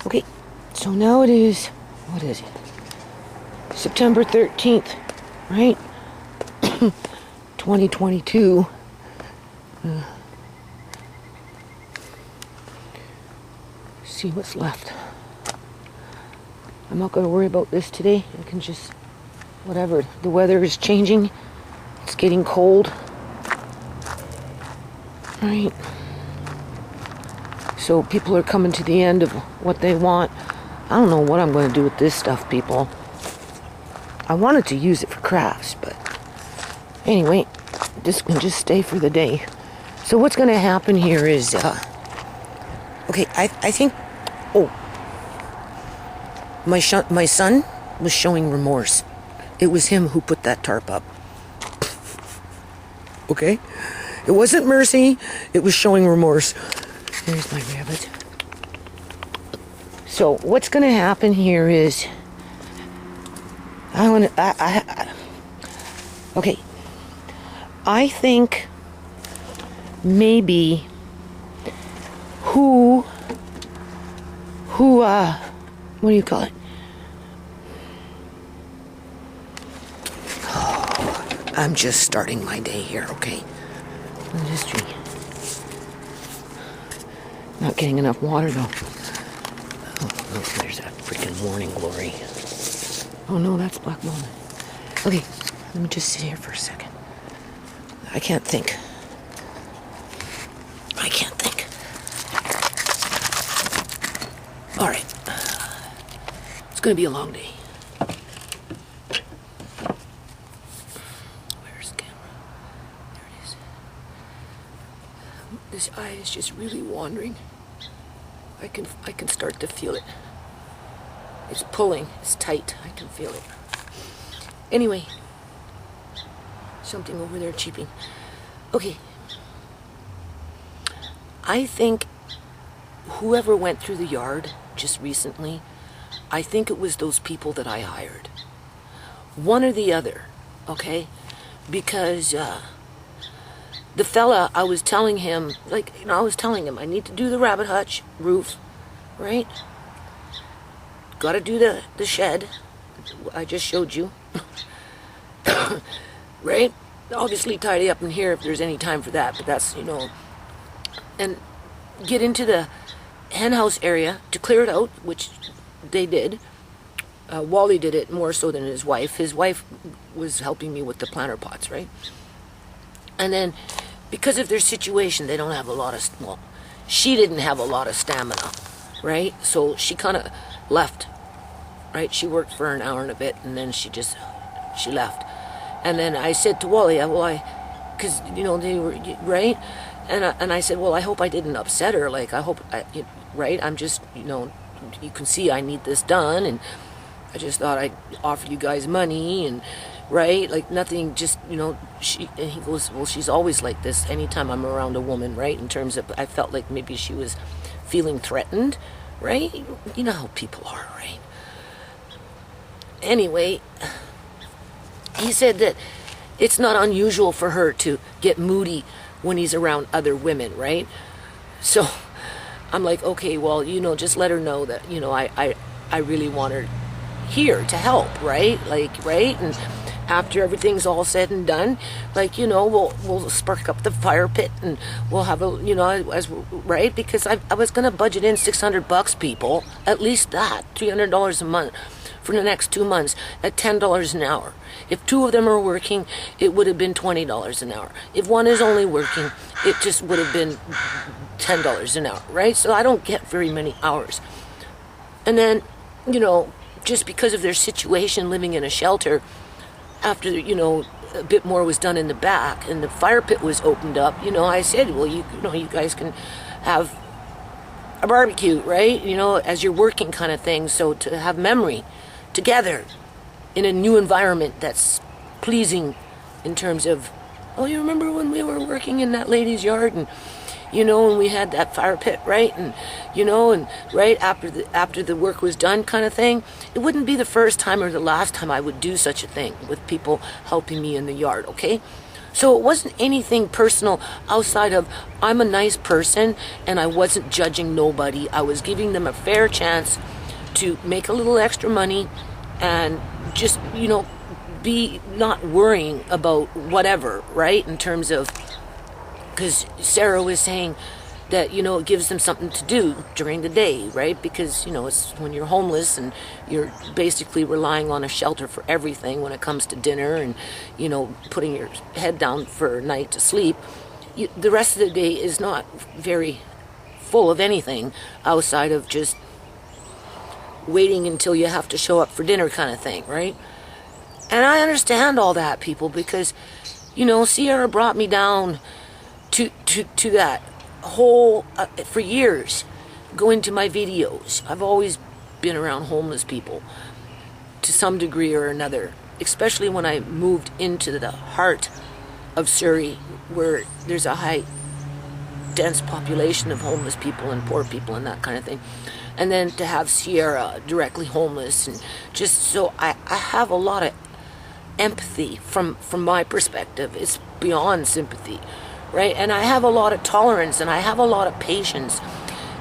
Okay, so now it is, what is it? September 13th, right? 2022. See what's left. I'm not going to worry about this today. I can just, whatever. The weather is changing. It's getting cold. Right? So people are coming to the end of what they want. I don't know what I'm going to do with this stuff, people. I wanted to use it for crafts, but anyway, this can just stay for the day. So what's going to happen here is, okay, I think, my son was showing remorse. It was him who put that tarp up. Okay? It wasn't mercy, it was showing remorse. There's my rabbit. So what's going to happen here is, okay, I think maybe what do you call it? Oh, I'm just starting my day here, okay? I'm just drinking. Not getting enough water though. Oh, look, there's that freaking morning glory. Oh no, that's black walnut. Okay, let me just sit here for a second. I can't think. All right. It's going to be a long day. Where's the camera? There it is. This eye is just really wandering. I can start to feel it. It's pulling. It's tight. I can feel it. Anyway. Something over there cheeping. Okay. I think whoever went through the yard just recently, I think it was those people that I hired. One or the other, okay? Because the fella, I was telling him, I need to do the rabbit hutch roof, right? Got to do the shed. I just showed you. Right? Obviously tidy up in here if there's any time for that, but that's, and get into the hen house area to clear it out, which they did. Wally did it more so than his wife. His wife was helping me with the planter pots, right? And then, because of their situation, they don't have a lot of, she didn't have a lot of stamina, right? So she kind of left, right? She worked for an hour and a bit, and then she left. And then I said to Wally, because, they were, right? And I said, well, I hope I didn't upset her. Like, I hope, right? I'm just, you can see I need this done. And I just thought I'd offer you guys money and, right? Like, nothing, just, and he goes, well, she's always like this anytime I'm around a woman, right? In terms of, I felt like maybe she was feeling threatened, right? You know how people are, right? Anyway, he said that it's not unusual for her to get moody when he's around other women, right? So I'm like, okay, well, just let her know that, I really want her here to help, right? Like, right? And after everything's all said and done, like, we'll spark up the fire pit and we'll have right? Because I was going to budget in $600, people, at least that, $300 a month for the next 2 months at $10 an hour. If two of them are working, it would have been $20 an hour. If one is only working, it just would have been $10 an hour, right? So I don't get very many hours. And then, just because of their situation living in a shelter, after, a bit more was done in the back and the fire pit was opened up, I said, well, you guys can have a barbecue, right? As you're working kind of thing. So to have memory together in a new environment that's pleasing in terms of, oh, you remember when we were working in that lady's yard and, and we had that fire pit, right? And, and right after the work was done kind of thing. It wouldn't be the first time or the last time I would do such a thing with people helping me in the yard, okay? So it wasn't anything personal outside of I'm a nice person and I wasn't judging nobody. I was giving them a fair chance to make a little extra money and just, be not worrying about whatever, right? In terms of, because Sarah was saying that, it gives them something to do during the day, right? Because, it's when you're homeless and you're basically relying on a shelter for everything when it comes to dinner and, putting your head down for a night to sleep, the rest of the day is not very full of anything outside of just waiting until you have to show up for dinner kind of thing, right? And I understand all that, people, because, Sierra brought me down to that whole, for years, going to my videos. I've always been around homeless people to some degree or another, especially when I moved into the heart of Surrey, where there's a high, dense population of homeless people and poor people and that kind of thing. And then to have Sierra directly homeless, and just so I have a lot of empathy from my perspective. It's beyond sympathy, right? And I have a lot of tolerance and I have a lot of patience,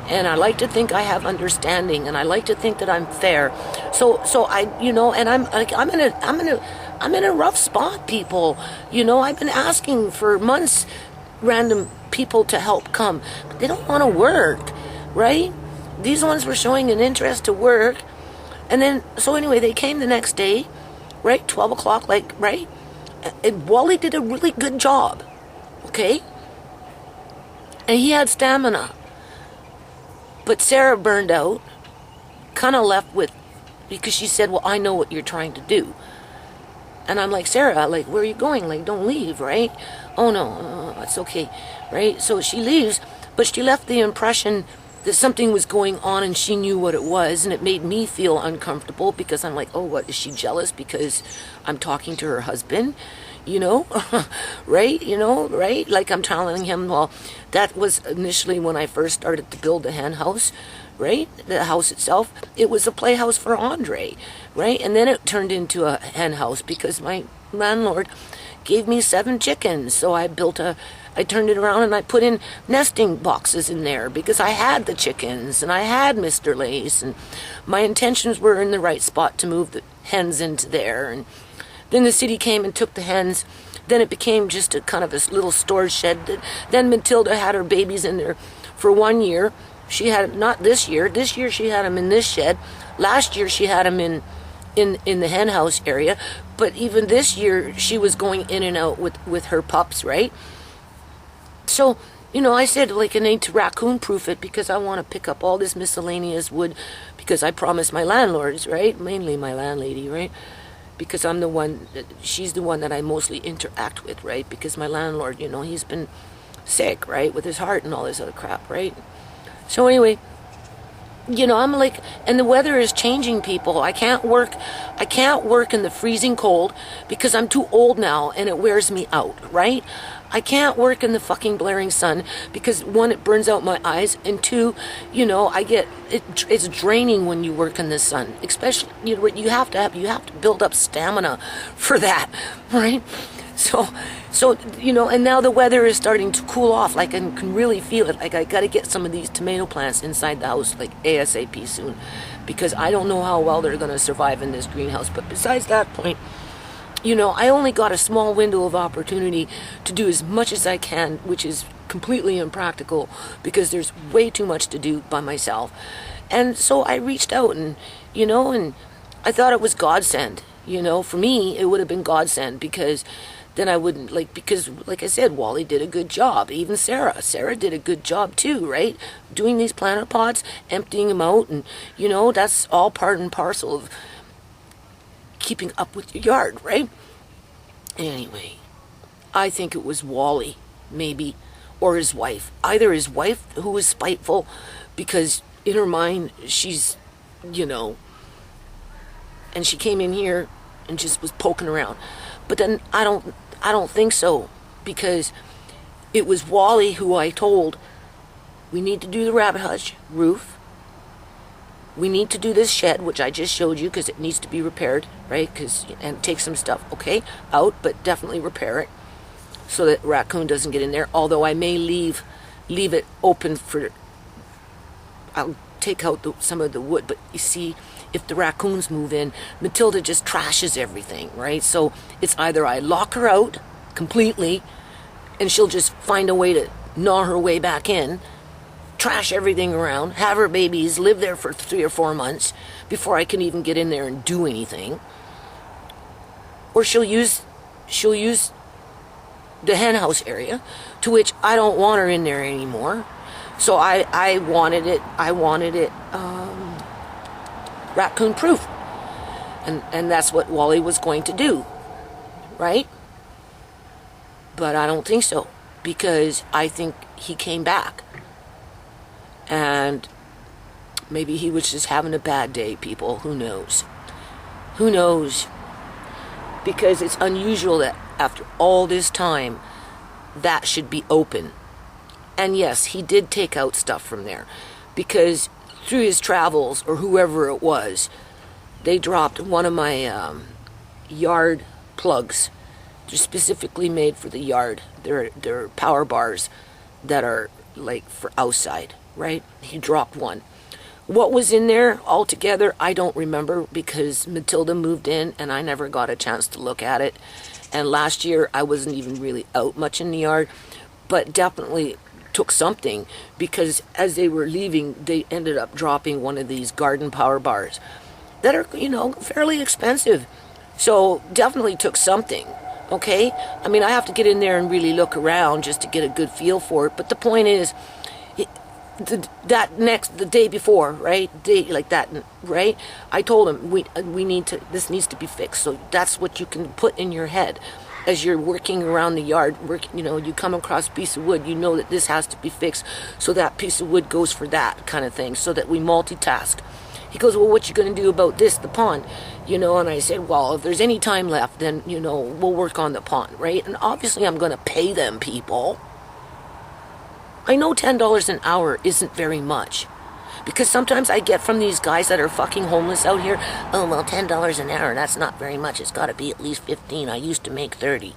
and I like to think I have understanding, and I like to think that I'm fair. So I, and I'm in a rough spot, people. I've been asking for months random people to help come, but they don't want to work, right? These ones were showing an interest to work, and then so anyway, they came the next day, right? 12 o'clock, right? And Wally did a really good job, okay? And he had stamina. But Sarah burned out, kind of left with, because she said, well, I know what you're trying to do. And I'm like, Sarah, where are you going? Don't leave, right? Oh, no, it's okay, right? So she leaves, but she left the impression that something was going on and she knew what it was, and it made me feel uncomfortable because I'm like, oh, what, is she jealous because I'm talking to her husband? Right? Right? Like I'm telling him, well, that was initially when I first started to build the hen house, right? The house itself, it was a playhouse for Andre, right? And then it turned into a hen house because my landlord gave me 7 chickens. So I turned it around and I put in nesting boxes in there because I had the chickens and I had Mr. Lace, and my intentions were in the right spot to move the hens into there. And then the city came and took the hens. Then it became just a kind of a little storage shed. Then Matilda had her babies in there for 1 year. She had, not this year. This year she had them in this shed. Last year she had them in the hen house area. But even this year she was going in and out with her pups, right? So, I said, I need to raccoon proof it because I want to pick up all this miscellaneous wood because I promised my landlords, right? Mainly my landlady, right? Because she's the one that I mostly interact with, right? Because my landlord, he's been sick, right? With his heart and all this other crap, right? So anyway, I'm like, and the weather is changing, people. I can't work in the freezing cold because I'm too old now and it wears me out, right? I can't work in the fucking blaring sun because 1, it burns out my eyes, and 2, it's draining when you work in the sun. Especially, you have to build up stamina for that, right? So, and now the weather is starting to cool off. I can really feel it. I got to get some of these tomato plants inside the house, ASAP soon, because I don't know how well they're going to survive in this greenhouse. But besides that point, I only got a small window of opportunity to do as much as I can, which is completely impractical because there's way too much to do by myself. And so I reached out and I thought it was godsend. For me, it would have been godsend because then I wouldn't, because like I said, Wally did a good job. Even Sarah did a good job too, right? Doing these planet pods, emptying them out, and, that's all part and parcel of keeping up with your yard, right? Anyway, I think it was Wally, maybe, or his wife. Either his wife, who was spiteful, because in her mind, she's, and she came in here and just was poking around. But then I don't think so, because it was Wally who I told, we need to do the rabbit hutch roof. We need to do this shed, which I just showed you because it needs to be repaired, right? And take some stuff, okay, out, but definitely repair it. so that raccoon doesn't get in there. Although I may leave it open for, I'll take out some of the wood, but you see, if the raccoons move in, Matilda just trashes everything, right? So it's either I lock her out completely and she'll just find a way to gnaw her way back in, trash everything around, have her babies live there for 3 or 4 months before I can even get in there and do anything. Or she'll use the hen house area, to which I don't want her in there anymore. So I wanted it raccoon proof. And that's what Wally was going to do, right? But I don't think so, because I think he came back. And maybe he was just having a bad day, people. Who knows? Who knows? Because it's unusual that after all this time, that should be open. And yes, he did take out stuff from there, because through his travels, or whoever it was, they dropped one of my yard plugs. They're specifically made for the yard. They're power bars that are like for outside, right? He dropped one. What was in there altogether, I don't remember, because Matilda moved in and I never got a chance to look at it. And last year I wasn't even really out much in the yard, but definitely took something, because as they were leaving, they ended up dropping one of these garden power bars that are, fairly expensive. So definitely took something, okay? I mean, I have to get in there and really look around just to get a good feel for it. But the point is, the day before, right? Day like that, right? I told him this needs to be fixed. So that's what you can put in your head as you're working around the yard. You come across a piece of wood, you know that this has to be fixed. So that piece of wood goes for that kind of thing, so that we multitask. He goes, well, what you going to do about this, the pond? And I said, well, if there's any time left, then, we'll work on the pond, right? And obviously I'm going to pay them, people. I know $10 an hour isn't very much, because sometimes I get from these guys that are fucking homeless out here, oh, well, $10 an hour, that's not very much. It's got to be at least 15. I used to make 30.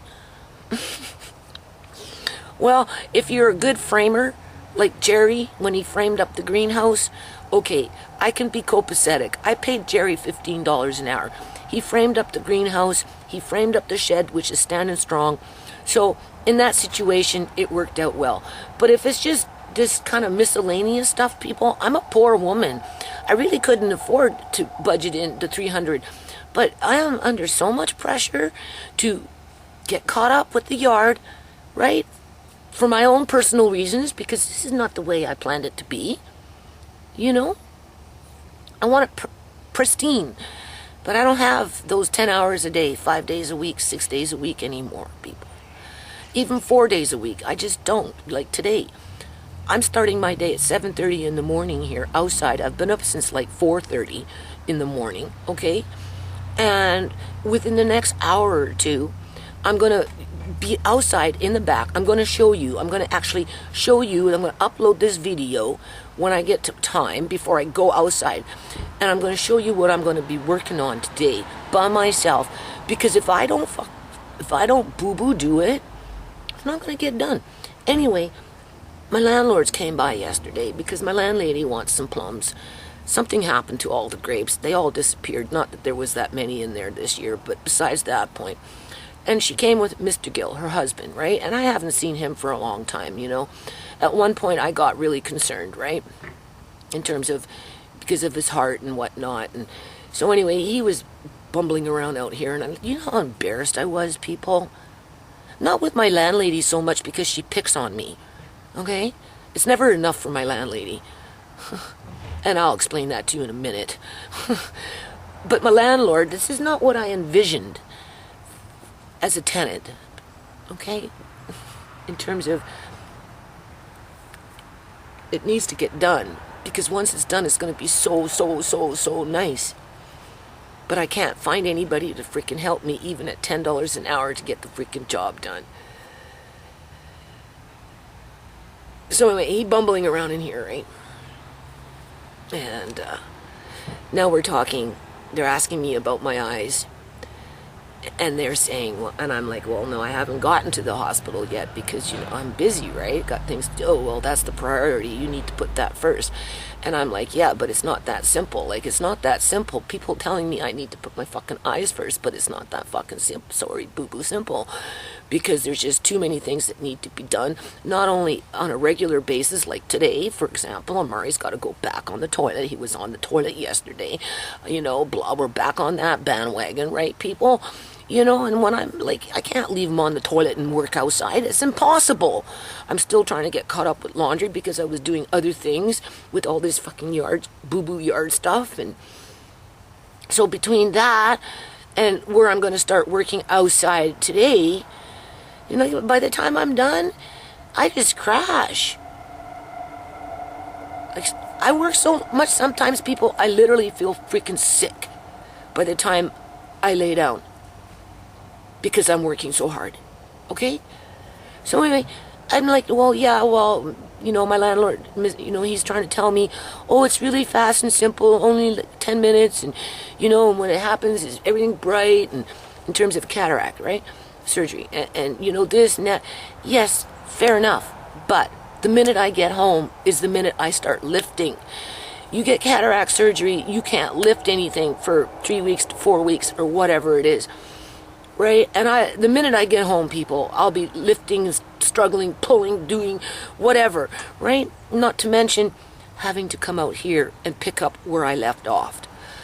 Well, if you're a good framer, like Jerry, when he framed up the greenhouse, okay, I can be copacetic. I paid Jerry $15 an hour. He framed up the greenhouse. He framed up the shed, which is standing strong. So in that situation, it worked out well. But if it's just this kind of miscellaneous stuff, people, I'm a poor woman. I really couldn't afford to budget in the $300. But I am under so much pressure to get caught up with the yard, right? For my own personal reasons, because this is not the way I planned it to be. I want it pristine. But I don't have those 10 hours a day, 5 days a week, 6 days a week anymore, people. Even 4 days a week. I just don't. Like today, I'm starting my day at 7:30 in the morning here outside. I've been up since like 4:30 in the morning, okay? And within the next hour or two, I'm going to be outside in the back. I'm going to show you. I'm going to actually show you, and I'm going to upload this video when I get to time before I go outside. And I'm going to show you what I'm going to be working on today by myself. Because if I don't boo-boo do it, it's not going to get done. Anyway, my landlords came by yesterday because my landlady wants some plums. Something happened to all the grapes. They all disappeared. Not that there was that many in there this year, but besides that point. And she came with Mr. Gill, her husband, right? And I haven't seen him for a long time, At one point, I got really concerned, right? In terms of, because of his heart and whatnot. And so anyway, he was bumbling around out here. And you know how embarrassed I was, people? Not with my landlady so much, because she picks on me, okay? It's never enough for my landlady. And I'll explain that to you in a minute. But my landlord, this is not what I envisioned as a tenant, okay? In terms of, it needs to get done, because once it's done, it's going to be so nice. But I can't find anybody to freaking help me, even at $10 an hour, to get the freaking job done. So anyway, he bumbling around in here, right? And now we're talking, they're asking me about my eyes. And they're saying, well, and I'm like, well, no, I haven't gotten to the hospital yet because, I'm busy, right? Got things to do. Oh, well, that's the priority. You need to put that first. And I'm like, yeah, but it's not that simple. Like, it's not that simple. People telling me I need to put my fucking eyes first, but it's not that fucking simple. Sorry, boo-boo simple. Because there's just too many things that need to be done, not only on a regular basis, like today, for example, Amari's got to go back on the toilet. He was on the toilet yesterday. Blah, we're back on that bandwagon, right, people? And when I'm like, I can't leave him on the toilet and work outside. It's impossible. I'm still trying to get caught up with laundry because I was doing other things with all this fucking boo-boo yard stuff. And so between that and where I'm going to start working outside today, by the time I'm done, I just crash. I work so much sometimes, people, I literally feel freaking sick by the time I lay down. Because I'm working so hard. Okay? So anyway, I'm like, well, yeah, my landlord, he's trying to tell me, oh, it's really fast and simple, only like 10 minutes, and, and when it happens, is everything bright, and in terms of cataract, right? Surgery, and this and that. Yes, fair enough, but the minute I get home is the minute I start lifting. You get cataract surgery, you can't lift anything for 3 weeks to 4 weeks, or whatever it is. Right? And the minute I get home, people, I'll be lifting, struggling, pulling, doing whatever, right? Not to mention having to come out here and pick up where I left off.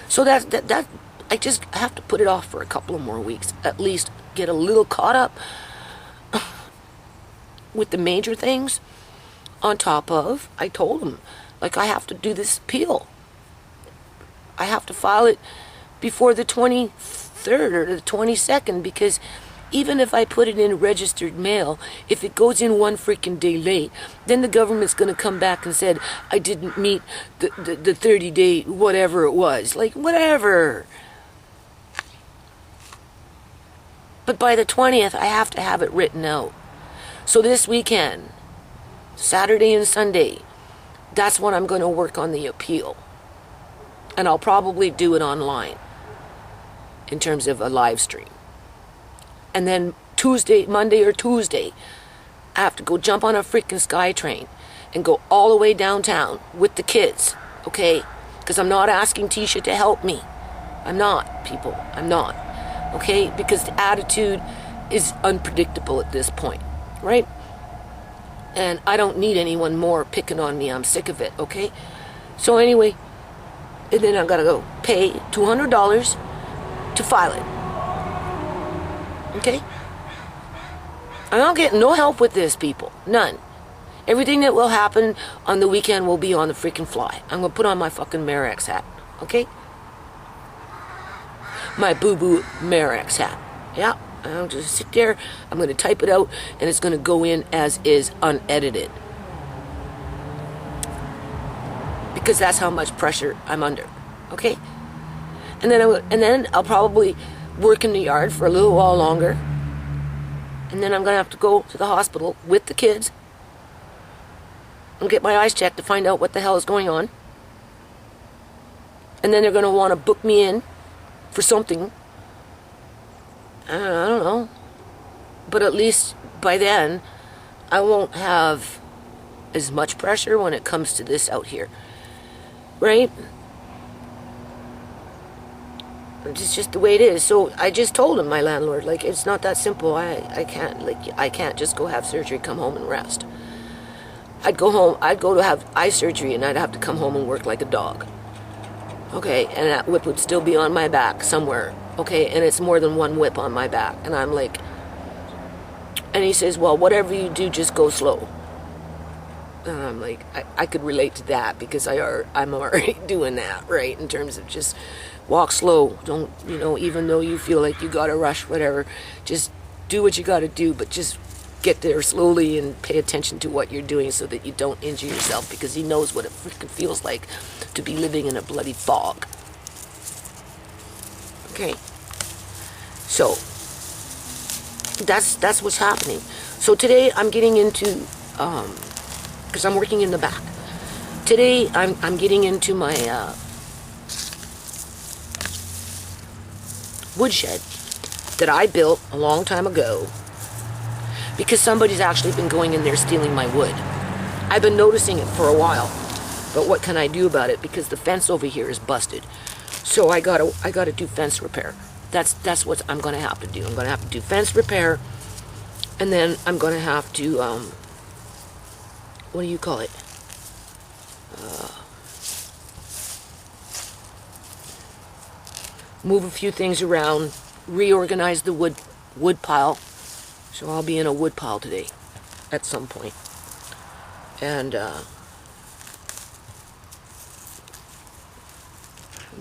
So that I just have to put it off for a couple of more weeks, at least get a little caught up with the major things. On top of, I told him, like, I have to do this appeal. I have to file it before the 23rd or the 22nd, because even if I put it in registered mail, if it goes in one freaking day late, then the government's going to come back and said I didn't meet the 30-day whatever it was. Like, whatever. But by the 20th, I have to have it written out. So this weekend, Saturday and Sunday, that's when I'm going to work on the appeal. And I'll probably do it online in terms of a live stream. And then Monday or Tuesday, I have to go jump on a freaking SkyTrain and go all the way downtown with the kids, okay? Because I'm not asking Tisha to help me. I'm not, people. I'm not, okay? Because the attitude is unpredictable at this point, right? And I don't need anyone more picking on me. I'm sick of it, okay? So anyway, and then I've got to go pay $200 to file it. Okay? I'm not getting no help with this, people. None. Everything that will happen on the weekend will be on the freaking fly. I'm going to put on my fucking Merex hat. Okay? My boo-boo Merex hat. Yeah. I'll just sit there. I'm going to type it out, and it's going to go in as is, unedited. Because that's how much pressure I'm under. Okay? And then I'll probably work in the yard for a little while longer. And then I'm going to have to go to the hospital with the kids and get my eyes checked to find out what the hell is going on. And then they're going to want to book me in for something. I don't know. But at least by then, I won't have as much pressure when it comes to this out here. Right? It's just the way it is. So I just told him, my landlord, like, it's not that simple. I can't just go have surgery, come home and rest. I'd go to have eye surgery, and I'd have to come home and work like a dog. Okay, and that whip would still be on my back somewhere. Okay, and it's more than one whip on my back. And I'm like, and he says, well, whatever you do, just go slow. And I'm like, I could relate to that, because I'm already doing that, right? In terms of just walk slow. Don't, even though you feel like you gotta rush, whatever, just do what you gotta do, but just get there slowly and pay attention to what you're doing so that you don't injure yourself, because he knows what it freaking feels like to be living in a bloody fog. Okay. So, that's what's happening. So today I'm getting into, because I'm working in the back. Today I'm getting into my woodshed, that I built a long time ago because somebody's actually been going in there stealing my wood. I've been noticing it for a while, but what can I do about it? Because the fence over here is busted. So I gotta do fence repair. That's what I'm gonna have to do. I'm gonna have to do fence repair, and then I'm gonna have to what do you call it? Move a few things around, reorganize the wood pile. So I'll be in a wood pile today at some point. And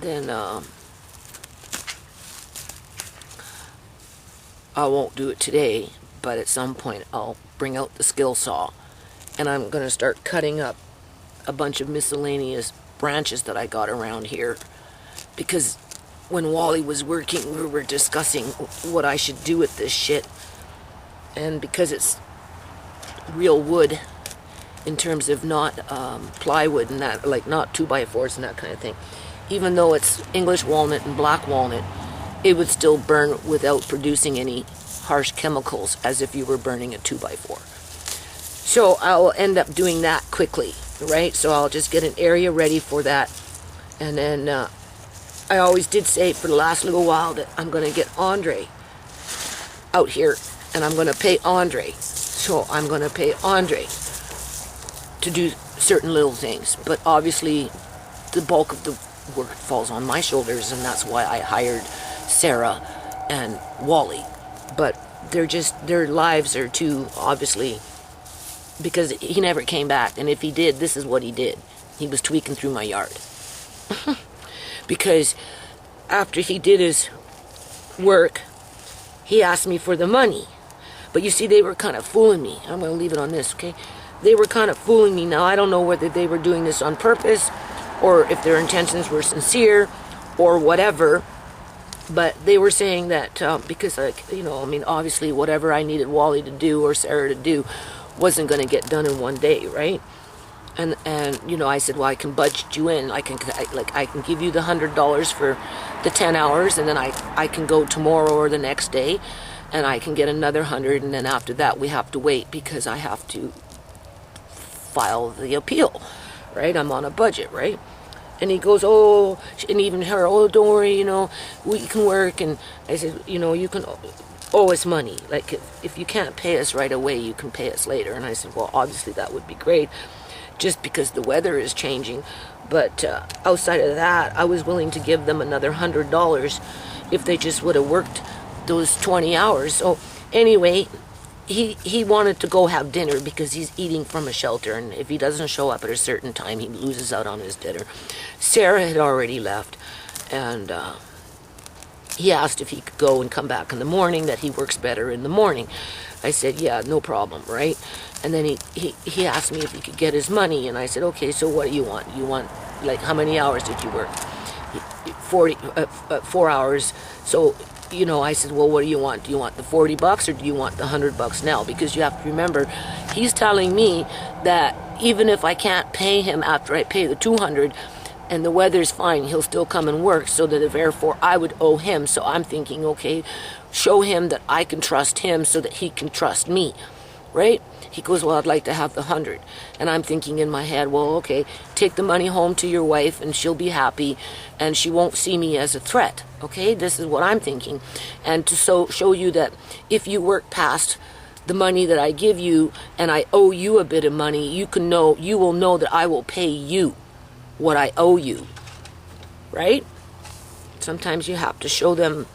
then I won't do it today, but at some point I'll bring out the skill saw and I'm going to start cutting up a bunch of miscellaneous branches that I got around here, because when Wally was working we were discussing what I should do with this shit, and because it's real wood in terms of not plywood and that, like not 2x4s and that kind of thing, even though it's English walnut and black walnut, it would still burn without producing any harsh chemicals as if you were burning a 2x4. So I'll end up doing that quickly, right? So I'll just get an area ready for that. And then I always did say for the last little while that I'm going to get Andre out here and I'm going to pay Andre. So I'm going to pay Andre to do certain little things. But obviously the bulk of the work falls on my shoulders, and that's why I hired Sarah and Wally. But their lives are too, obviously, because he never came back, and if he did, this is what he did. He was tweaking through my yard. Because after he did his work, he asked me for the money. But you see, they were kind of fooling me. I'm going to leave it on this, okay? They were kind of fooling me. Now, I don't know whether they were doing this on purpose or if their intentions were sincere or whatever. But they were saying that because, like, you know, I mean, obviously whatever I needed Wally to do or Sarah to do wasn't going to get done in one day, right? And you know, I said, well, I can budget you in. I can give you the $100 for the 10 hours, and then I can go tomorrow or the next day, and I can get another 100, and then after that we have to wait because I have to file the appeal, right? I'm on a budget, right? And he goes, oh, and even her, oh, don't worry, you know, we can work. And I said, you know, you can owe us money. Like, if you can't pay us right away, you can pay us later. And I said, well, obviously that would be great, just because the weather is changing. But outside of that, I was willing to give them another $100 if they just would have worked those 20 hours. So anyway, he wanted to go have dinner because he's eating from a shelter, and if he doesn't show up at a certain time, he loses out on his dinner. Sarah had already left, and he asked if he could go and come back in the morning, that he works better in the morning. I said, yeah, no problem, right? And then he asked me if he could get his money, and I said, okay, so what do you want? You want, like, how many hours did you work? 4 hours. So, you know, I said, well, what do you want? Do you want the $40 or do you want the $100 now? Because you have to remember, he's telling me that even if I can't pay him after I pay the $200 and the weather's fine, he'll still come and work, so that therefore I would owe him. So I'm thinking, okay, show him that I can trust him so that he can trust me, right? He goes, well, I'd like to have the 100. And I'm thinking in my head, well, okay, take the money home to your wife and she'll be happy and she won't see me as a threat. Okay, this is what I'm thinking. And to show you that if you work past the money that I give you and I owe you a bit of money, you will know that I will pay you what I owe you, right? Sometimes you have to show them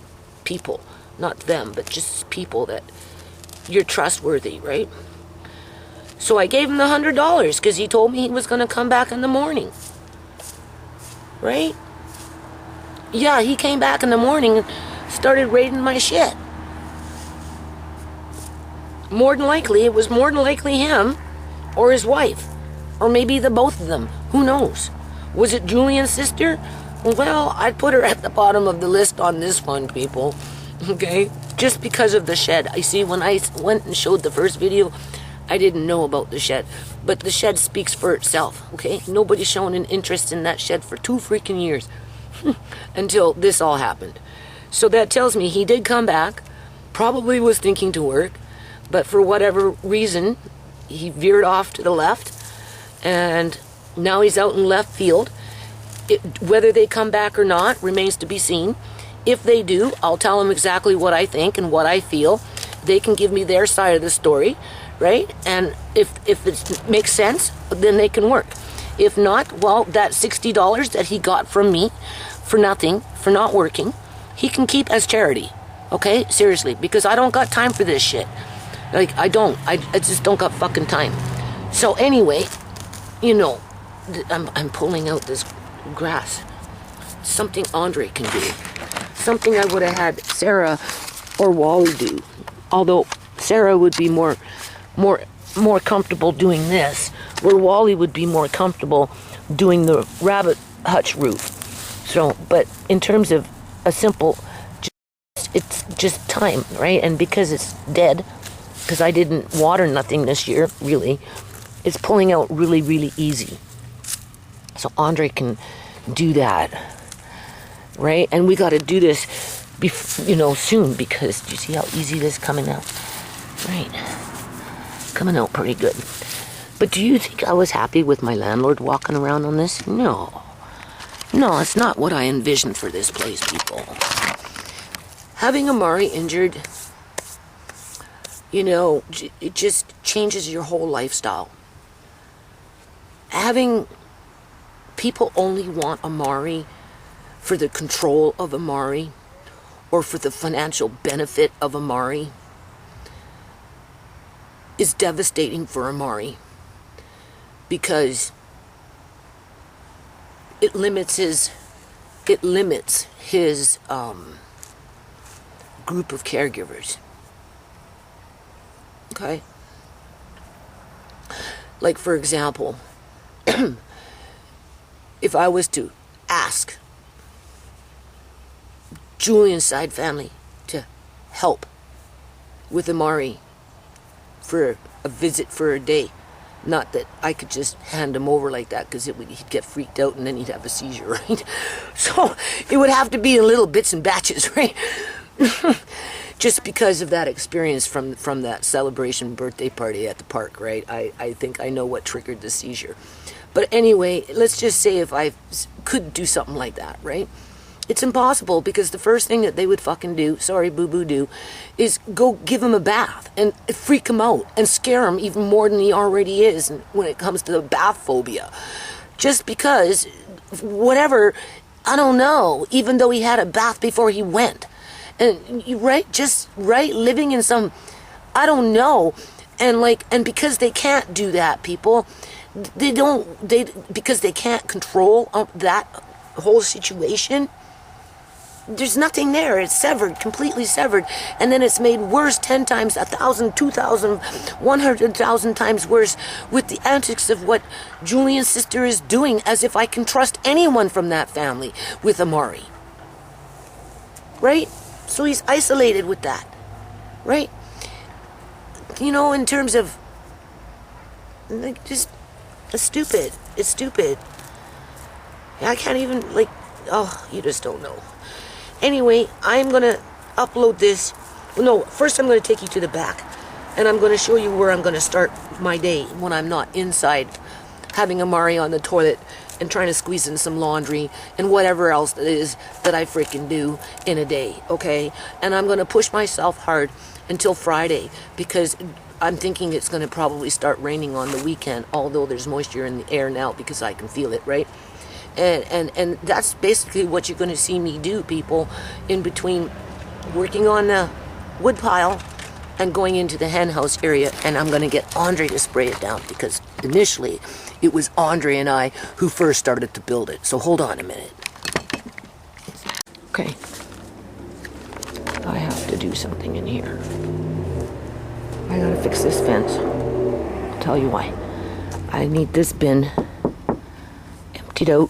people, not them, but just people, that you're trustworthy, right? So I gave him the $100 because he told me he was going to come back in the morning, right? Yeah, he came back in the morning and started raiding my shit. It was more than likely him or his wife, or maybe the both of them. Who knows? Was it Julian's sister? Well, I'd put her at the bottom of the list on this one, people. Okay? Just because of the shed. I see, when I went and showed the first video, I didn't know about the shed. But the shed speaks for itself, okay? Nobody's shown an interest in that shed for 2 freaking years. Until this all happened. So that tells me he did come back, probably was thinking to work, but for whatever reason, he veered off to the left, and now he's out in left field. Whether they come back or not remains to be seen. If they do, I'll tell them exactly what I think and what I feel. They can give me their side of the story, right? And if it makes sense, then they can work. If not, well, that $60 that he got from me for nothing, for not working, he can keep as charity. Okay? Seriously, because I don't got time for this shit. Like, I just don't got fucking time. So anyway, you know, I'm pulling out this grass. Something Andre can do. Something I would have had Sarah or Wally do. Although Sarah would be more comfortable doing this, where Wally would be more comfortable doing the rabbit hutch roof. So, but in terms of a simple, it's just time, right? And because it's dead, because I didn't water nothing this year, really, it's pulling out really, really easy. So Andre can do that, right? And we got to do this, soon, because do you see how easy this is coming out? Right. Coming out pretty good. But do you think I was happy with my landlord walking around on this? No. No, it's not what I envisioned for this place, people. Having Amari injured, it just changes your whole lifestyle. Having people only want Amari for the control of Amari or for the financial benefit of Amari is devastating for Amari, because it limits his group of caregivers. Okay? Like, for example, if I was to ask Julian's side family to help with Amari for a visit for a day, not that I could just hand him over like that, because he'd get freaked out and then he'd have a seizure, right? So it would have to be in little bits and batches, right? Just because of that experience from that celebration birthday party at the park, right? I think I know what triggered the seizure. But anyway, let's just say if I could do something like that, right? It's impossible, because the first thing that they would fucking do, sorry, boo-boo do, is go give him a bath and freak him out and scare him even more than he already is when it comes to the bath phobia. Just because, whatever, I don't know, even though he had a bath before he went. And living in some, I don't know, and because they can't do that, people, because they can't control that whole situation, there's nothing there. It's severed, completely severed. And then it's made worse 10 times, 1,000, 2,000, 100,000 times worse with the antics of what Julian's sister is doing, as if I can trust anyone from that family with Amari. Right? So he's isolated with that. Right? In terms of, just, it's stupid. It's stupid. I can't even, you just don't know. Anyway, I'm going to upload this. No, first I'm going to take you to the back, and I'm going to show you where I'm going to start my day when I'm not inside having Amari on the toilet and trying to squeeze in some laundry and whatever else it is that I freaking do in a day, okay? And I'm going to push myself hard until Friday, because I'm thinking it's going to probably start raining on the weekend, although there's moisture in the air now because I can feel it, right? And that's basically what you're going to see me do, people, in between working on the wood pile and going into the hen house area. And I'm going to get Andre to spray it down, because initially it was Andre and I who first started to build it. So hold on a minute. Okay. I have to do something in here. I gotta fix this fence. I'll tell you why. I need this bin emptied out.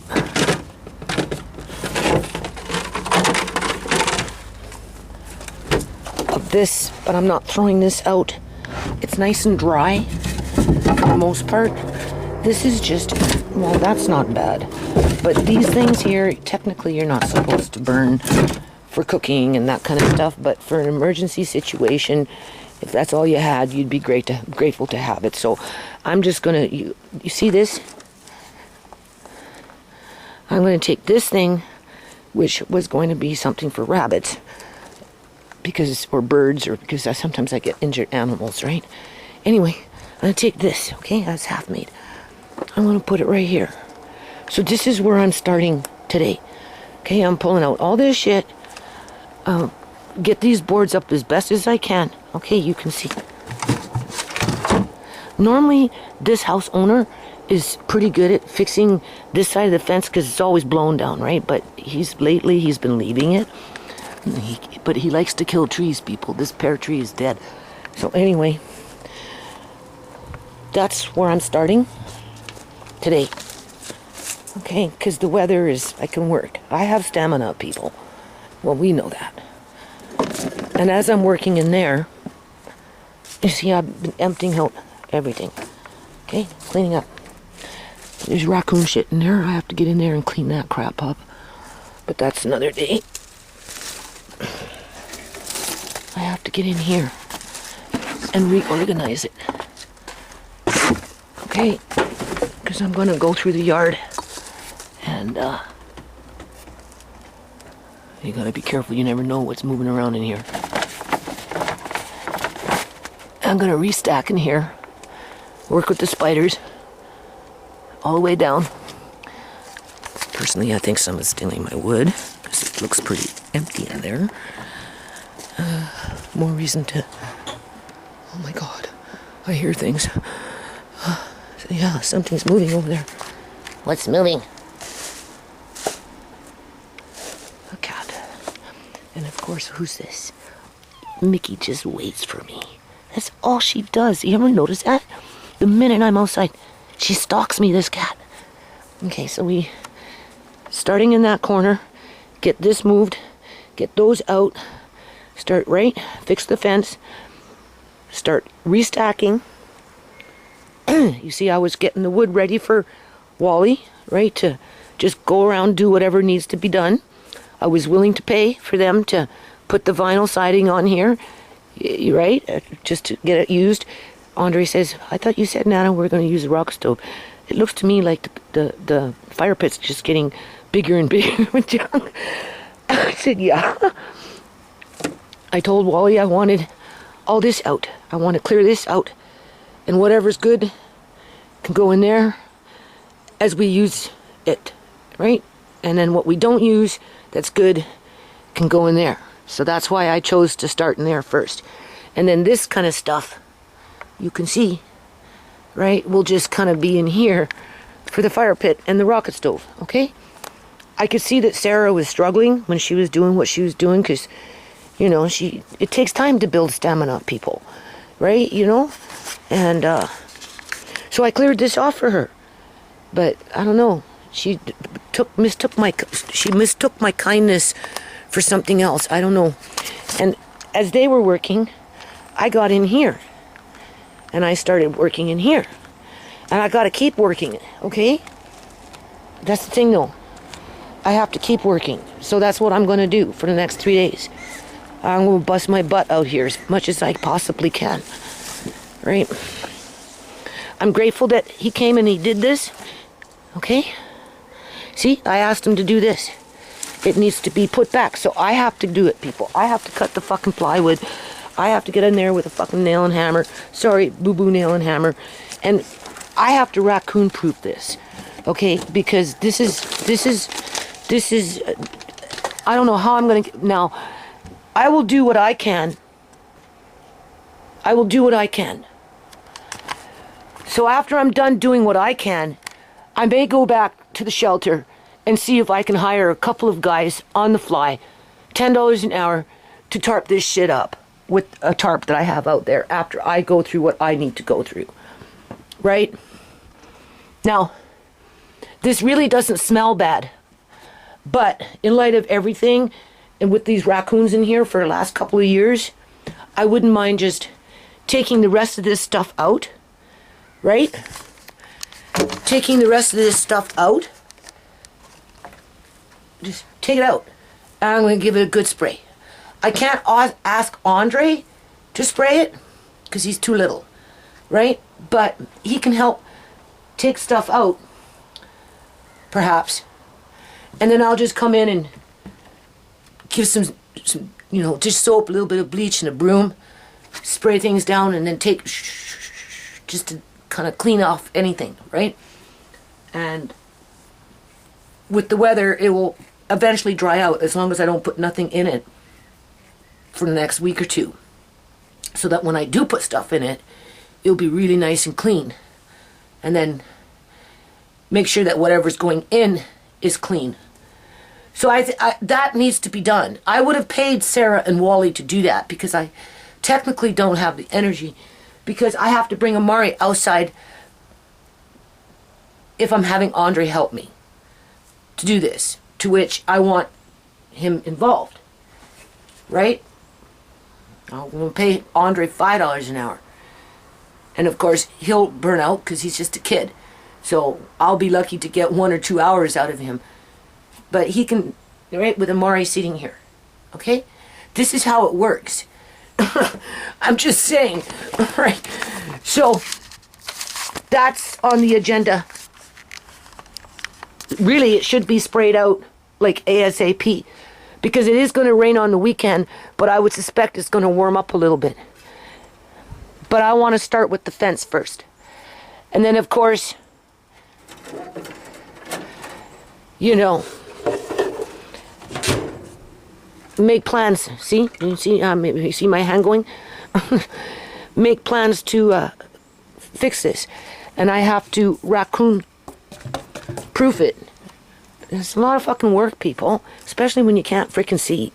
Of this, but I'm not throwing this out. It's nice and dry for the most part. This is just, well, that's not bad. But these things here, technically you're not supposed to burn for cooking and that kind of stuff, but for an emergency situation, if that's all you had, you'd be grateful to have it. So I'm just gonna, you see this? I'm gonna take this thing, which was going to be something for rabbits, or birds, or because sometimes I get injured animals, right? Anyway, I'm gonna take this, okay, that's half made. I'm gonna put it right here. So this is where I'm starting today. Okay, I'm pulling out all this shit, get these boards up as best as I can. Okay, you can see. Normally, this house owner is pretty good at fixing this side of the fence because it's always blown down, right? But lately he's been leaving it. But he likes to kill trees, people. This pear tree is dead. So anyway, that's where I'm starting today. Okay, because the weather is, I can work. I have stamina, people. Well, we know that. And as I'm working in there, you see I've been emptying out everything. Okay, cleaning up. There's raccoon shit in there. I have to get in there and clean that crap up. But that's another day. I have to get in here and reorganize it. Okay, because I'm going to go through the yard. And you gotta be careful. You never know what's moving around in here. I'm gonna restack in here. Work with the spiders all the way down. Personally, I think someone's stealing my wood because it looks pretty empty in there. More reason to... Oh my God, I hear things. Yeah, something's moving over there. What's moving? A cat. And of course, who's this? Mickey just waits for me. That's all she does. You ever notice that? The minute I'm outside, she stalks me, this cat. Okay, so starting in that corner, get this moved, get those out, start fix the fence, start restacking. You see, I was getting the wood ready for Wally, right, to just go around, do whatever needs to be done. I was willing to pay for them to put the vinyl siding on here, right, just to get it used. Andre says, I thought you said, Nana, we're going to use a rock stove. It looks to me like the fire pit's just getting bigger and bigger with junk. I said, yeah. I told Wally I wanted all this out. I want to clear this out. And whatever's good can go in there as we use it, right? And then what we don't use that's good can go in there. So that's why I chose to start in there first. And then this kind of stuff, you can see, right, will just kind of be in here for the fire pit and the rocket stove, okay? I could see that Sarah was struggling when she was doing what she was doing because, you know, it takes time to build stamina, people, right, you know? And so I cleared this off for her. But I don't know, she mistook my kindness for something else. I don't know. And as they were working, I got in here. And I started working in here. And I got to keep working, okay? That's the thing, though. I have to keep working. So that's what I'm going to do for the next 3 days. I'm going to bust my butt out here as much as I possibly can. Right? I'm grateful that he came and he did this. Okay? See, I asked him to do this. It needs to be put back. So I have to do it, people. I have to cut the fucking plywood. I have to get in there with a fucking nail and hammer. Sorry, boo-boo nail and hammer. And I have to raccoon-proof this. Okay? Because this is, I don't know how I'm going to, now, I will do what I can. I will do what I can. So after I'm done doing what I can, I may go back to the shelter and see if I can hire a couple of guys on the fly, $10 an hour, to tarp this shit up with a tarp that I have out there after I go through what I need to go through. Right? Now, this really doesn't smell bad, but in light of everything, and with these raccoons in here for the last couple of years, I wouldn't mind just taking the rest of this stuff out, right? Taking the rest of this stuff out. Just take it out And I'm going to give it a good spray. I can't ask Andre to spray it because he's too little, right? But he can help take stuff out, perhaps. And then I'll just come in and give some just soap, a little bit of bleach and a broom, spray things down, and then take just to kind of clean off anything, right? And with the weather, it will eventually dry out as long as I don't put nothing in it for the next week or two. So that when I do put stuff in it, it'll be really nice and clean. And then make sure that whatever's going in is clean. So that needs to be done. I would have paid Sarah and Wally to do that because I technically don't have the energy, because I have to bring Amari outside if I'm having Andre help me to do this, to which I want him involved, right? I'm going to pay Andre $5 an hour. And of course, he'll burn out because he's just a kid. So I'll be lucky to get 1 or 2 hours out of him. But he can, right, with Amari sitting here. Okay? This is how it works. I'm just saying, right? So that's on the agenda. Really, it should be sprayed out like ASAP, because it is going to rain on the weekend, but I would suspect it's going to warm up a little bit. But I want to start with the fence first. And then, of course, make plans. See? You see my hand going? Make plans to fix this. And I have to raccoon proof it. It's a lot of fucking work, people. Especially when you can't freaking see.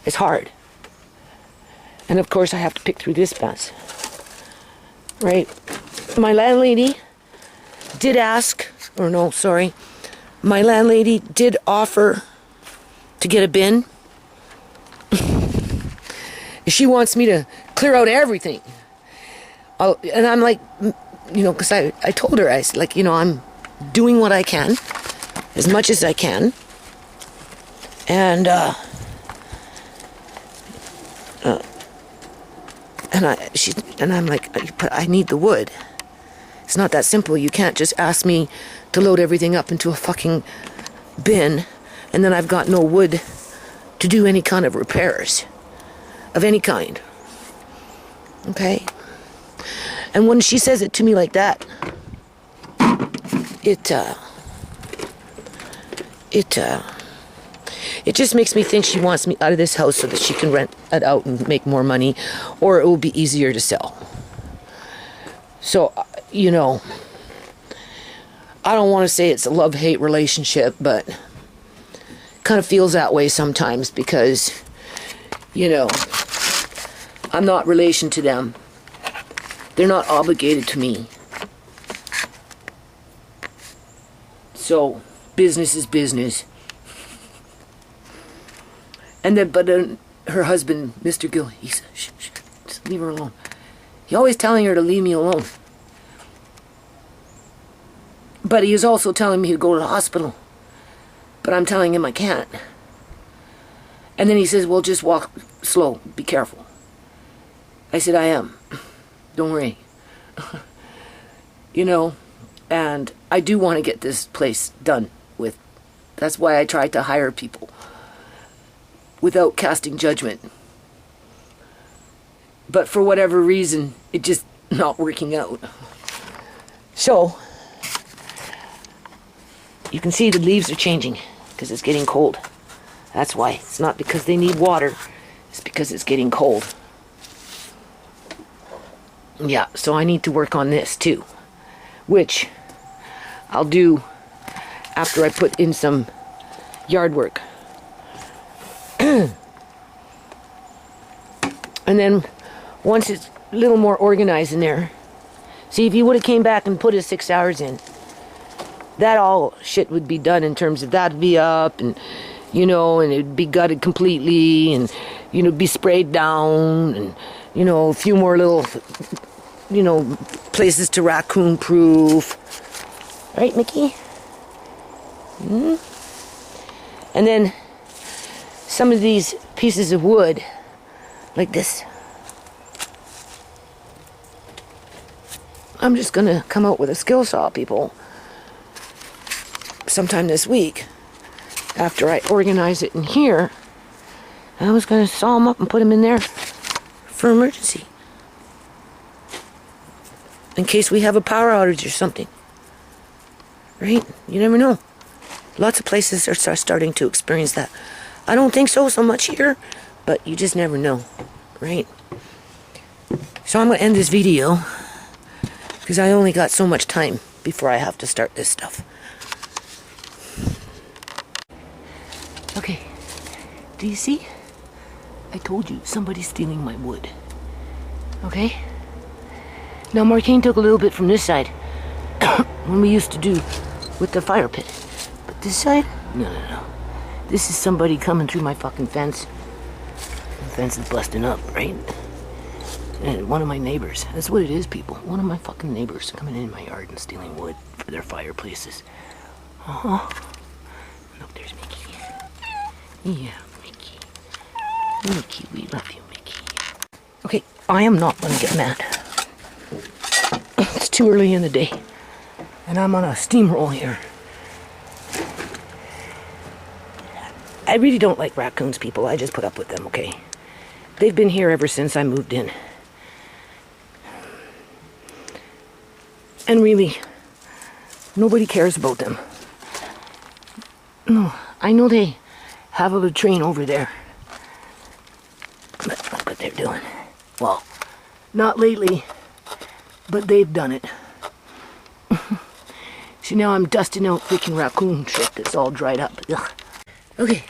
It's hard. And of course I have to pick through this mess. Right? My landlady did ask, or no, sorry. My landlady did offer to get a bin. She wants me to clear out everything. And I'm like, because I told her, I said, like, I'm doing what I can, as much as I can. And I'm like, but I need the wood. It's not that simple. You can't just ask me to load everything up into a fucking bin, and then I've got no wood to do any kind of repairs of any kind. Okay? And when she says it to me like that, it just makes me think she wants me out of this house so that she can rent it out and make more money, or it will be easier to sell. So, I don't want to say it's a love-hate relationship, but kind of feels that way sometimes because, I'm not relation to them. They're not obligated to me. So, business is business. And then, but her husband, Mr. Gill, he said, shh, just leave her alone. He's always telling her to leave me alone. But he is also telling me to go to the hospital. But I'm telling him I can't. And then he says, well, just walk slow, be careful. I said, I am. Don't worry. And I do want to get this place done with. That's why I tried to hire people without casting judgment. But for whatever reason, it just not working out. So, you can see the leaves are changing because it's getting cold. That's why. It's not because they need water. It's because it's getting cold. Yeah, so I need to work on this too, which I'll do after I put in some yard work. And then once it's a little more organized in there, see, if he would have came back and put his 6 hours in, that all shit would be done in terms of that'd be up and, and it'd be gutted completely and, be sprayed down and, a few more little, places to raccoon proof. Right, Mickey? Mm-hmm. And then some of these pieces of wood, like this, I'm just gonna come out with a skill saw, people, sometime this week, after I organize it in here. I was gonna saw them up and put them in there for emergency, in case we have a power outage or something, right? You never know. Lots of places are starting to experience that. I don't think so much here, but you just never know, right? So I'm gonna end this video because I only got so much time before I have to start this stuff. Okay, do you see? I told you, somebody's stealing my wood. Okay? Now Martine took a little bit from this side, when we used to do with the fire pit. But this side? No. This is somebody coming through my fucking fence. The fence is busting up, right? And one of my neighbors. That's what it is, people. One of my fucking neighbors coming in my yard and stealing wood for their fireplaces. Look, there's Mickey. Yeah, Mickey. Mickey, we love you, Mickey. Okay, I am not gonna get mad. It's too early in the day. And I'm on a steamroll here. I really don't like raccoons, people. I just put up with them, okay? They've been here ever since I moved in. And really, nobody cares about them. No, I know they have a latrine over there. But look what they're doing. Well, not lately, but they've done it. See, now I'm dusting out freaking raccoon shit that's all dried up. Ugh. Okay,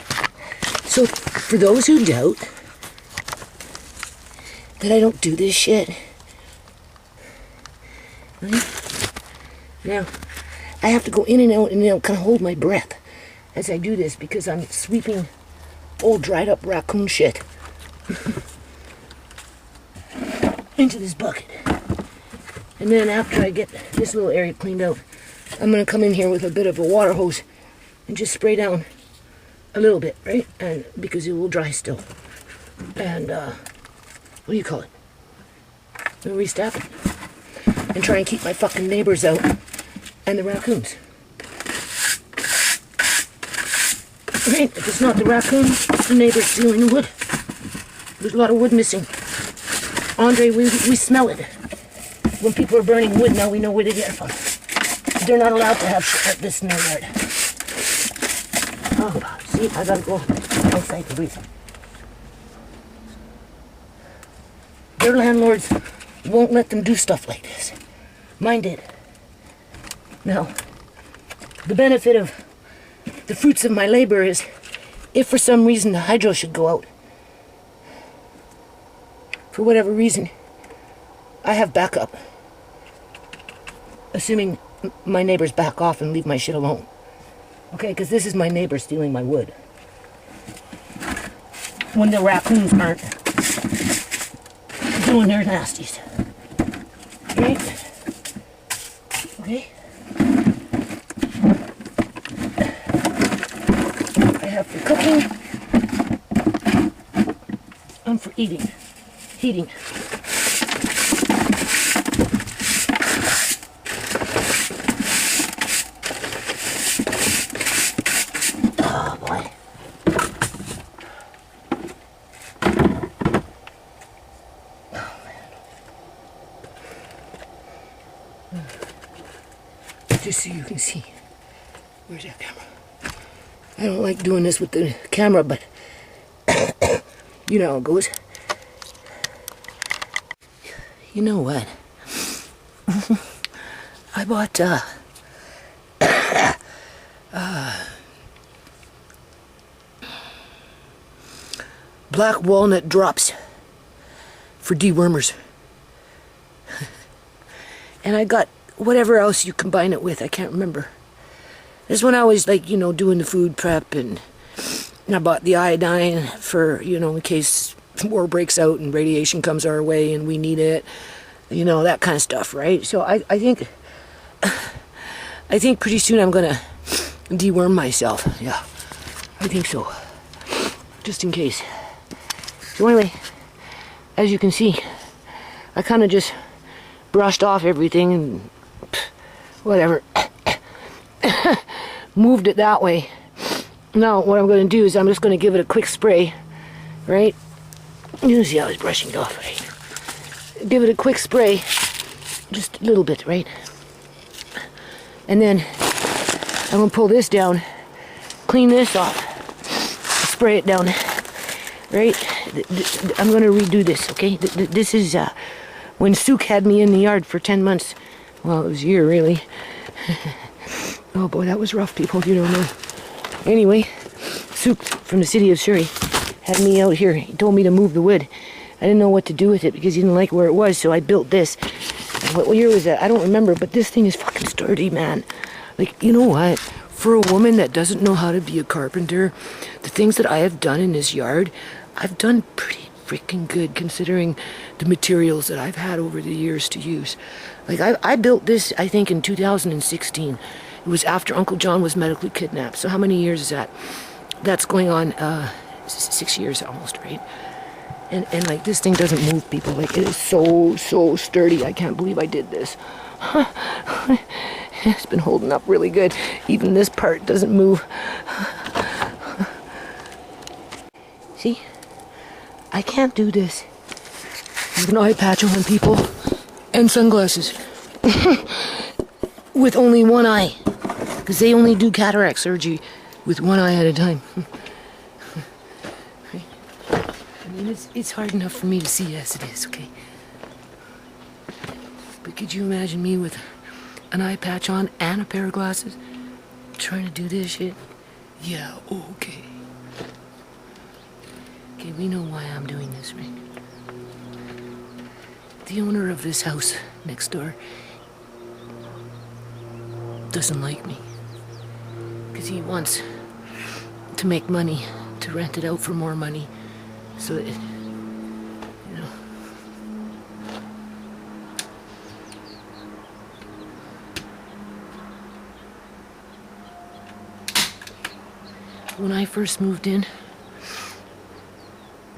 so for those who doubt that I don't do this shit, right? Now, I have to go in and out kind of hold my breath as I do this because I'm sweeping old dried up raccoon shit into this bucket. And then after I get this little area cleaned out, I'm going to come in here with a bit of a water hose and just spray down a little bit, right? And because it will dry still. And what do you call it? I'm gonna restap it and try and keep my fucking neighbors out and the raccoons. Right? If it's not the raccoon, it's the neighbors stealing the wood. There's a lot of wood missing. Andre, we smell it. When people are burning wood, now we know where they get it from. They're not allowed to have shit like this in their yard. Oh, see, I gotta go outside to breathe. Their landlords won't let them do stuff like this. Mine did. Now, the benefit of the fruits of my labor is, if for some reason the hydro should go out, for whatever reason, I have backup. Assuming my neighbors back off and leave my shit alone. Okay, because this is my neighbor stealing my wood. When the raccoons aren't doing their nasties. Right? Okay? I have for cooking and for eating. Heating. Oh boy. Oh man. Just so you can see. Where's that camera? I don't like doing this with the camera, but you know how it goes. You know what? I bought black walnut drops for dewormers. And I got whatever else you combine it with, I can't remember. This one I was like, you know, doing the food prep, and I bought the iodine for, you know, in case war breaks out and radiation comes our way and we need it, you know, that kind of stuff, right? So I think pretty soon I'm gonna deworm myself. Yeah, I think so. just in case. So anyway, as you can see, I kind of just brushed off everything and whatever. Moved it that way. Now what I'm going to do is I'm just going to give it a quick spray, right? You see how I was brushing it off, right? Give it a quick spray, just a little bit, right? And then I'm going to pull this down, clean this off, spray it down, right? I'm going to redo this, okay? This is when Sook had me in the yard for 10 months. Well, it was a year, really. Oh boy, that was rough, people. You don't know. Anyway, Sook from the city of Surrey had me out here. He told me to move the wood. I didn't know what to do with it because he didn't like where it was, so I built this. And what year was that? I don't remember, but this thing is fucking sturdy, man. Like, you know what? For a woman that doesn't know how to be a carpenter, the things that I have done in this yard, I've done pretty freaking good considering the materials that I've had over the years to use. Like, I built this, I think, in 2016. It was after Uncle John was medically kidnapped. So how many years is that? That's going on 6 years almost, right? And like, this thing doesn't move, people. Like, it is so sturdy. I can't believe I did this. It's been holding up really good. Even this part doesn't move. See? I can't do this with an eye patch on, people, and sunglasses. With only one eye. Because they only do cataract surgery with one eye at a time. I mean, it's hard enough for me to see as it is, okay? But could you imagine me with an eye patch on and a pair of glasses trying to do this shit? Yeah, okay. Okay, we know why I'm doing this, right? The owner of this house next door doesn't like me. Because he wants to make money, to rent it out for more money. So that, you know. When I first moved in,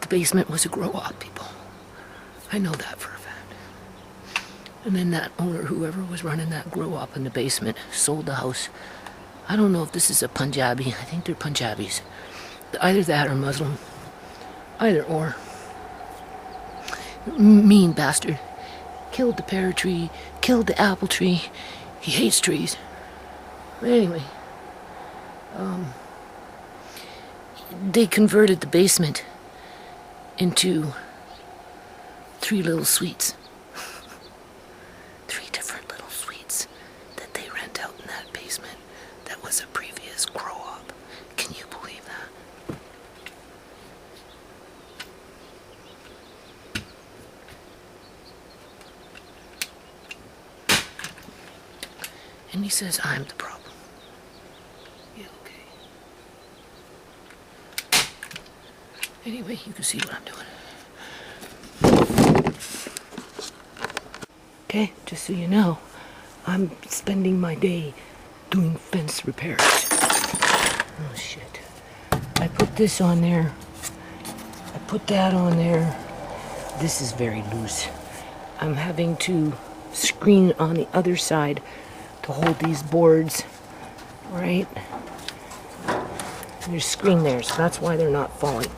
the basement was a grow-op, people. I know that for a fact. And then that owner, whoever was running that grow-op in the basement, sold the house. I don't know if this is a Punjabi. I think they're Punjabis. Either that or Muslim. Either or. Mean bastard. Killed the pear tree, killed the apple tree. He hates trees. But anyway, they converted the basement into 3 little suites. 3 different little suites that they rent out in that basement. That was a previous grow-op. Can you believe that? And he says I'm the problem. Yeah, okay. Anyway, you can see what I'm doing. Okay, just so you know, I'm spending my day doing fence repairs. Oh shit. I put this on there. I put that on there. This is very loose. I'm having to screen on the other side to hold these boards, right? There's screen there, so that's why they're not falling.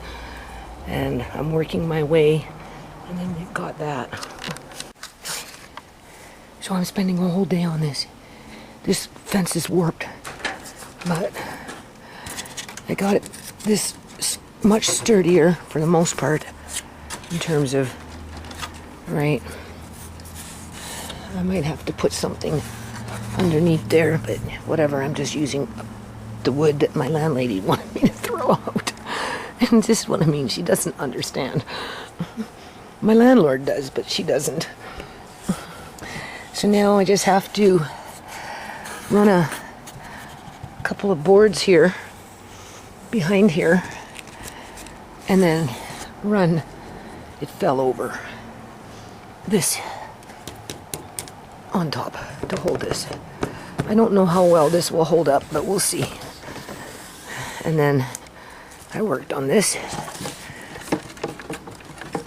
And I'm working my way, and then we've got that. So I'm spending a whole day on this. This fence is warped, but I got it this much sturdier for the most part in terms of, right? I might have to put something underneath there, but whatever. I'm just using the wood that my landlady wanted me to throw out. And this is what I mean. She doesn't understand. My landlord does, but she doesn't. So now I just have to run a couple of boards here, behind here, and then run, it fell over, this on top to hold this. I don't know how well this will hold up, but we'll see. And then I worked on this.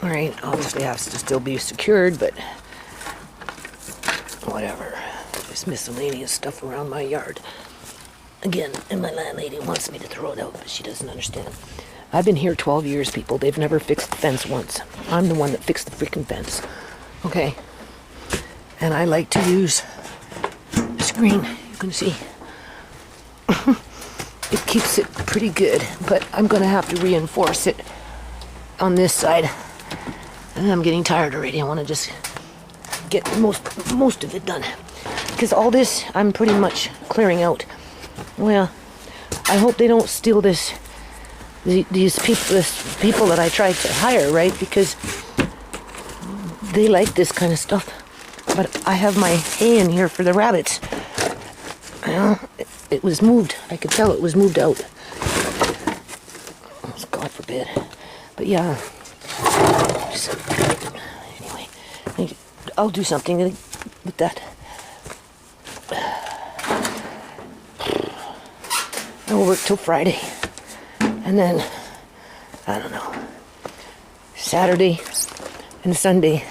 Alright, obviously it has to still be secured, but whatever. There's miscellaneous stuff around my yard. Again, and my landlady wants me to throw it out, but she doesn't understand. I've been here 12 years, people. They've never fixed the fence once. I'm the one that fixed the freaking fence. Okay? And I like to use the screen. You can see. It keeps it pretty good, but I'm going to have to reinforce it on this side. And I'm getting tired already. I want to just get most of it done. Because all this, I'm pretty much clearing out. Well, I hope they don't steal these people that I tried to hire, right? Because they like this kind of stuff. But I have my hay in here for the rabbits. Well, it was moved. I could tell it was moved out. God forbid. But yeah. Anyway, I'll do something with that. I will work till Friday. And then, I don't know, Saturday and Sunday,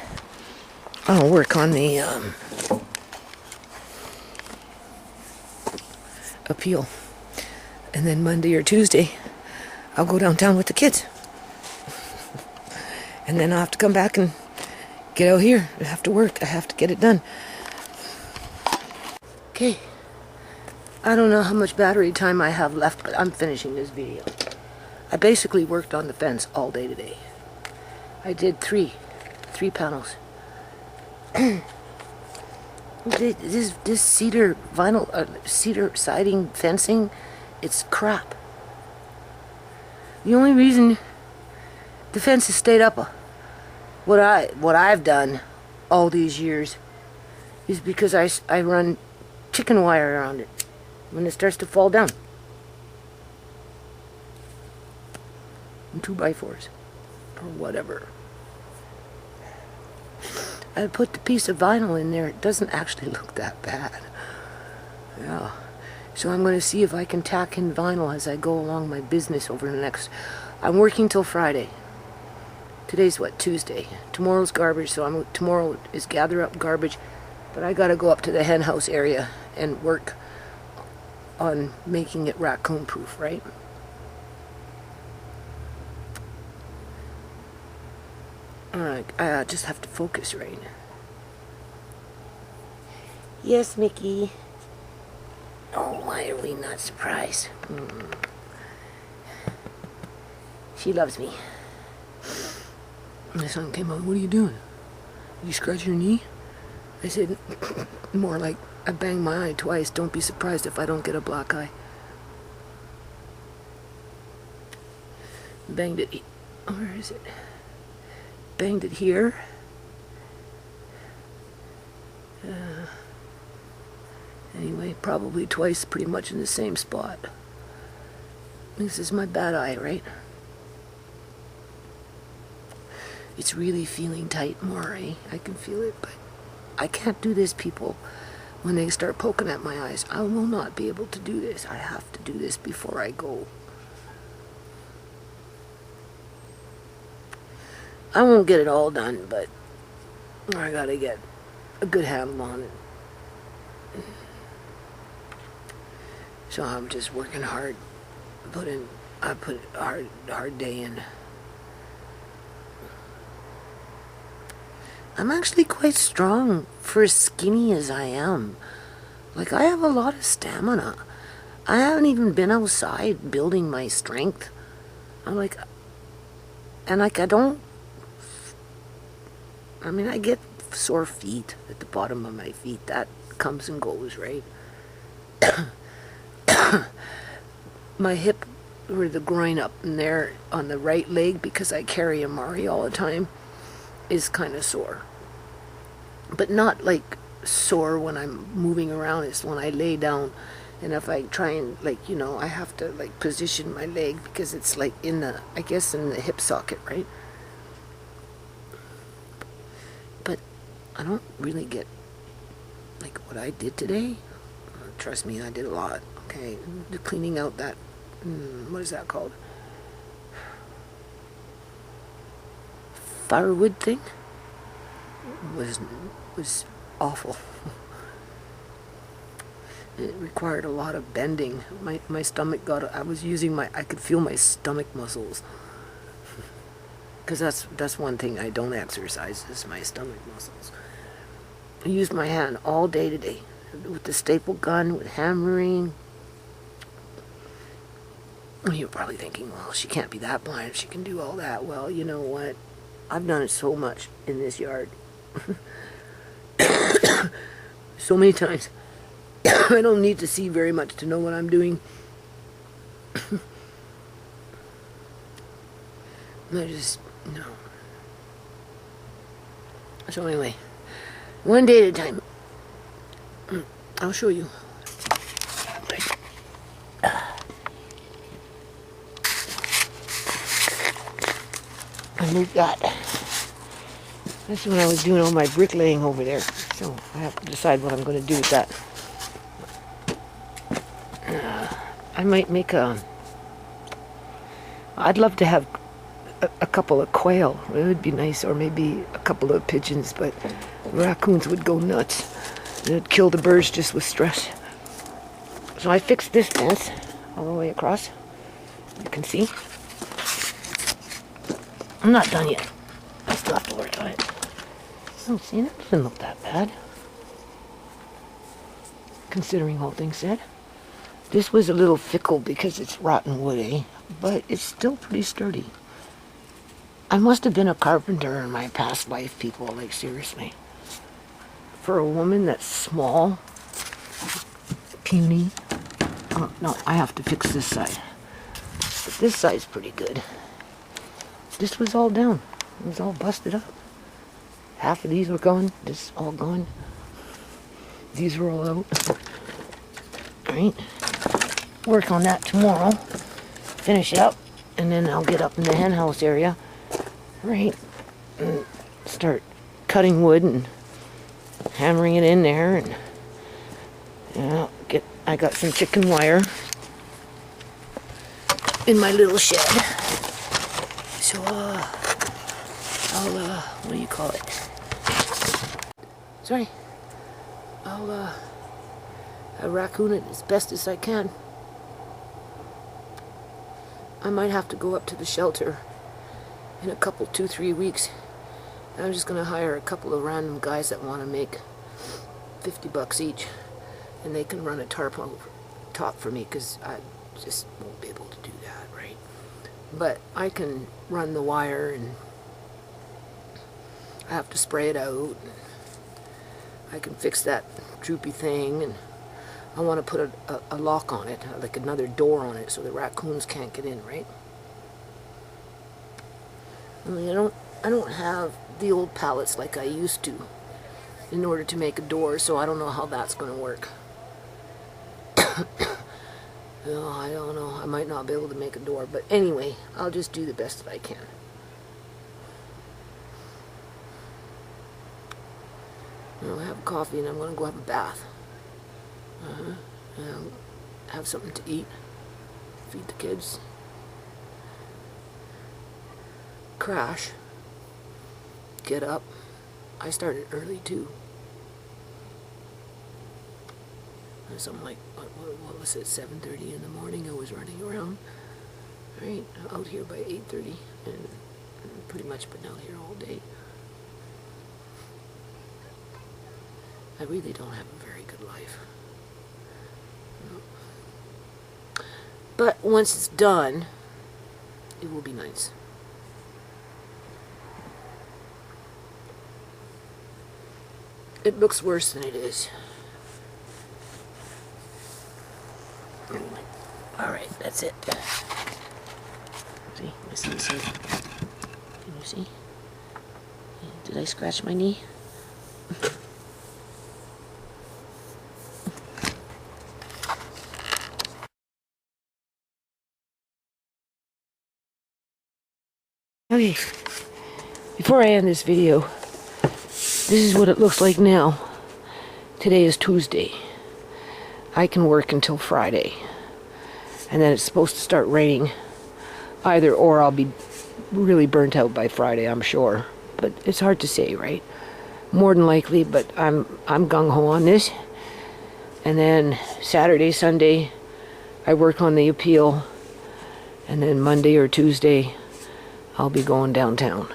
I'll work on the appeal. And then Monday or Tuesday, I'll go downtown with the kids. And then I'll have to come back and get out here. I have to work. I have to get it done. Okay. I don't know how much battery time I have left, but I'm finishing this video. I basically worked on the fence all day today. I did three panels. This cedar vinyl, cedar siding fencing, it's crap. The only reason the fence has stayed up, what I've done all these years, is because I run chicken wire around it when it starts to fall down. And 2x4s or whatever. I put the piece of vinyl in there. It doesn't actually look that bad. Yeah. So I'm going to see if I can tack in vinyl as I go along my business over the next... I'm working till Friday. Today's what, Tuesday. Tomorrow's garbage, so tomorrow is gather up garbage. But I got to go up to the hen house area and work on making it raccoon proof, right? Alright, I just have to focus right now. Yes, Mickey. Oh, why are we not surprised? She loves me. My son came out, what are you doing? You scratch your knee? I said, more like, I banged my eye twice. Don't be surprised if I don't get a black eye. Banged it. Where is it? Banged it here. Anyway, probably twice, pretty much in the same spot. This is my bad eye, right? It's really feeling tight more, eh? I can feel it, but I can't do this, people. When they start poking at my eyes, I will not be able to do this. I have to do this before I go. I won't get it all done, but I gotta get a good handle on it. So I'm just working hard. I put a hard day in. I'm actually quite strong for as skinny as I am. Like, I have a lot of stamina. I haven't even been outside building my strength. I'm like, and like I get sore feet at the bottom of my feet. That comes and goes, right? My hip, or the groin up in there on the right leg, because I carry Amari all the time, is kind of sore. But not like sore when I'm moving around. It's when I lay down, and if I try and, like, you know, I have to like position my leg because it's like in the, I guess, in the hip socket, right? But I don't really get like what I did today. Trust me, I did a lot. Okay, cleaning out that, what is that called? firewood thing was awful. It required a lot of bending. My stomach got, I could feel my stomach muscles. Because that's one thing I don't exercise, is my stomach muscles. I used my hand all day today with the staple gun, with hammering. You're probably thinking, well, she can't be that blind if she can do all that. Well, you know what? I've done it so much in this yard. So many times. I don't need to see very much to know what I'm doing. I just, no. So anyway, one day at a time. I'll show you. I moved that. That's when I was doing all my bricklaying over there. So I have to decide what I'm going to do with that. I might make I'd love to have a couple of quail. It would be nice, or maybe a couple of pigeons, but raccoons would go nuts. They'd kill the birds just with stress. So I fixed this fence all the way across. You can see. I'm not done yet. I still have to work on it. Oh, see, that doesn't look that bad, considering all things said. This was a little fickle because it's rotten wood, eh? But it's still pretty sturdy. I must have been a carpenter in my past life, people, like seriously. For a woman that's small, puny. Oh, no, I have to fix this side. But this side's pretty good. This was all down. It was all busted up. Half of these were gone. This all gone. These were all out. Alright. Work on that tomorrow. Finish it up. And then I'll get up in the hen house area. Right. And start cutting wood and hammering it in there. And yeah, I got some chicken wire in my little shed. So, I'll, what do you call it? Sorry. I'll raccoon it as best as I can. I might have to go up to the shelter in a couple, 2-3 weeks. I'm just gonna hire a couple of random guys that want to make $50 each, and they can run a tarp over top for me, because I just won't be able to do that, right? But I can run the wire, and I have to spray it out, and I can fix that droopy thing, and I want to put a lock on it, like another door on it, so the raccoons can't get in, right? I mean, I don't have the old pallets like I used to in order to make a door, so I don't know how that's going to work. No, I don't know. I might not be able to make a door, but anyway, I'll just do the best that I can. I'll have coffee, and I'm going to go have a bath. And have something to eat. Feed the kids. Crash. Get up. I started early too. Something like, what was it, 7:30 in the morning. I was running around. Right, out here by 8:30, and pretty much been out here all day. I really don't have a very good life. But once it's done, it will be nice. It looks worse than it is. Alright, that's it. See, my son said, can you see? Did I scratch my knee? Okay, before I end this video, this is what it looks like now. Today is Tuesday. I can work until Friday. And then it's supposed to start raining. Either or, I'll be really burnt out by Friday, I'm sure. but it's hard to say, right? More than likely, but I'm gung-ho on this. And then Saturday, Sunday, I work on the appeal, and then Monday or Tuesday, I'll be going downtown.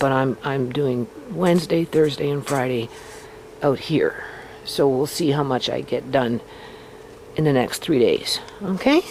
But I'm doing Wednesday, Thursday, and Friday out here. So we'll see how much I get done in the next 3 days. Okay?